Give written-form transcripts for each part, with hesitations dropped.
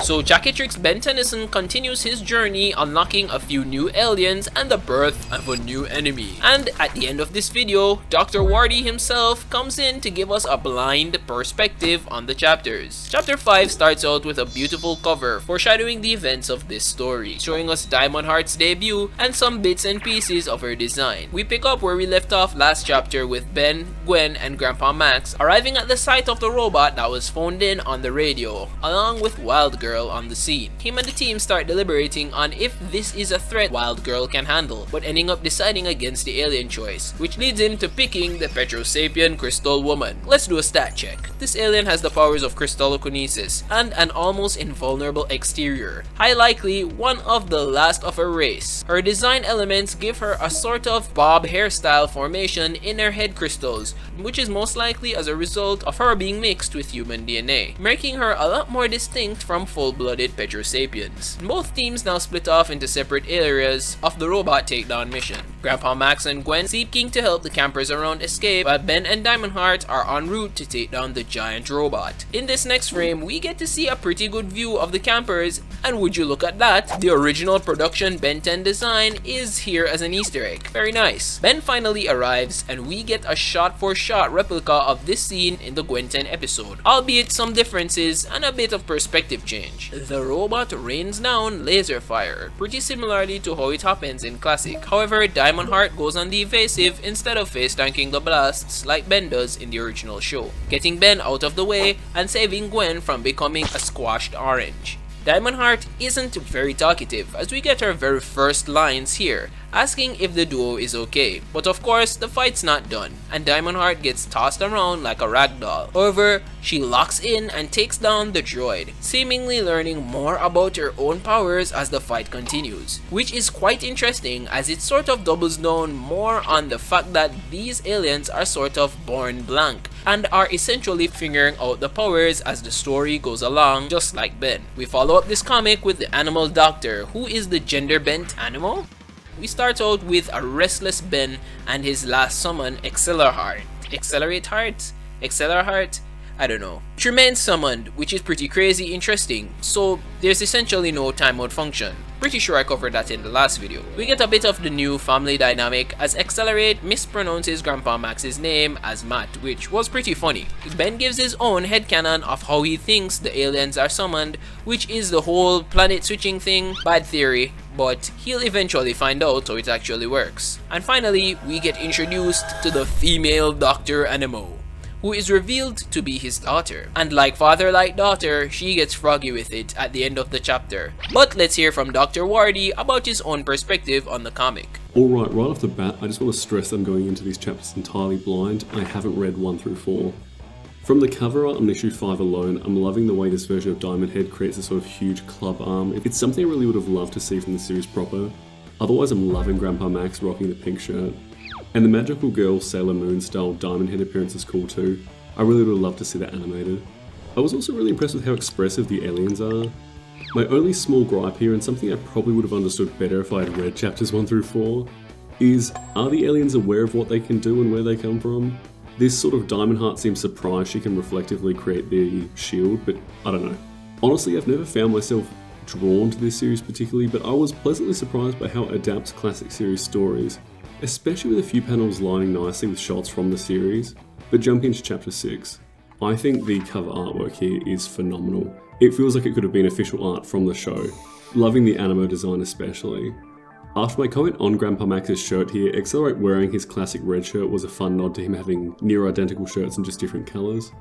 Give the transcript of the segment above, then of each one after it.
So Chaquetrix Ben Tennyson continues his journey, unlocking a few new aliens and the birth of a new enemy. And at the end of this video, Dr. Wardy himself comes in to give us a blind perspective on the chapters. Chapter 5 starts out with a beautiful cover foreshadowing the events of this story, showing us Diamond Heart's debut and some bits and pieces of her design. We pick up where we left off last chapter with Ben, Gwen, and Grandpa Max arriving at the site of the robot that was phoned in on the radio, along with Wild Girl on the scene. Him and the team start deliberating on if this is a threat Wild Girl can handle, but ending up deciding against the alien choice, which leads him to picking the Petrosapien Crystal Woman. Let's do a stat check. This alien has the powers of crystallokinesis and an almost invulnerable exterior, high likely one of the last of her race. Her design elements give her a sort of bob hairstyle formation in her head crystals, which is most likely as a result of her being mixed with human DNA, making her a lot more distinct from full-blooded Petrosapiens. Both teams now split off into separate areas of the robot takedown mission. Grandpa Max and Gwen seeking to help the campers around escape, while Ben and Diamond Heart are en route to take down the giant robot. In this next frame, we get to see a pretty good view of the campers, and would you look at that, the original production Ben 10 design is here as an Easter egg. Very nice. Ben finally arrives, and we get a shot-for-shot replica of this scene in the Gwen 10 episode, albeit some differences and a bit of perspective change. The robot rains down laser fire, pretty similarly to how it happens in Classic. However, Diamond Heart goes on the evasive instead of face tanking the blasts like Ben does in the original show, getting Ben out of the way and saving Gwen from becoming a squashed orange. Diamond Heart isn't very talkative as we get her very first lines here, asking if the duo is okay. But of course, the fight's not done, and Diamond Heart gets tossed around like a ragdoll. However, she locks in and takes down the droid, seemingly learning more about her own powers as the fight continues, which is quite interesting as it sort of doubles down more on the fact that these aliens are sort of born blank and are essentially figuring out the powers as the story goes along, just like Ben. We follow up this comic with the animal doctor, who is the gender-bent Animo. We start out with a restless Ben and his last summon, Accelerate Heart? I don't know. Which remains summoned, which is pretty crazy interesting, so there's essentially no timeout function. Pretty sure I covered that in the last video. We get a bit of the new family dynamic as Accelerate mispronounces Grandpa Max's name as Matt, which was pretty funny. Ben gives his own headcanon of how he thinks the aliens are summoned, which is the whole planet switching thing. Bad theory, but he'll eventually find out how it actually works. And finally, we get introduced to the female Dr. Animo, who is revealed to be his daughter. And like father like daughter, she gets froggy with it at the end of the chapter. But let's hear from Dr. Wardy about his own perspective on the comic. Alright, right off the bat, I just want to stress that I'm going into these chapters entirely blind. I haven't read 1 through 4. From the cover art on issue 5 alone, I'm loving the way this version of Diamond Head creates a sort of huge club arm. It's something I really would have loved to see from the series proper. Otherwise, I'm loving Grandpa Max rocking the pink shirt. And the Magical Girl Sailor Moon style Diamond Head appearance is cool too. I really would have loved to see that animated. I was also really impressed with how expressive the aliens are. My only small gripe here, and something I probably would have understood better if I had read chapters 1 through 4, is are the aliens aware of what they can do and where they come from? This sort of Diamond Heart seems surprised she can reflectively create the shield, but I don't know. Honestly, I've never found myself drawn to this series particularly, but I was pleasantly surprised by how it adapts classic series stories, especially with a few panels lining nicely with shots from the series. But jumping into chapter 6, I think the cover artwork here is phenomenal. It feels like it could have been official art from the show. Loving the Animo design especially. After my comment on Grandpa Max's shirt here, Accelerate wearing his classic red shirt was a fun nod to him having near identical shirts in just different colours.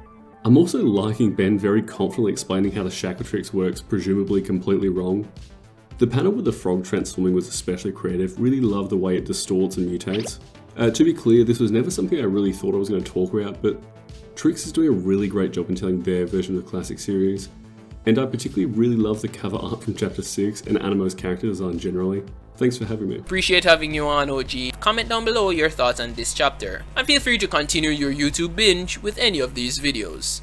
I'm also liking Ben very confidently explaining how the Chaquetrix works, presumably completely wrong. The panel with the frog transforming was especially creative, really loved the way it distorts and mutates. To be clear, this was never something I really thought I was going to talk about, but Trix is doing a really great job in telling their version of the classic series, and I particularly really love the cover art from chapter 6 and Animo's character design generally. Thanks for having me. Appreciate having you on, OG. Comment down below your thoughts on this chapter, and feel free to continue your YouTube binge with any of these videos.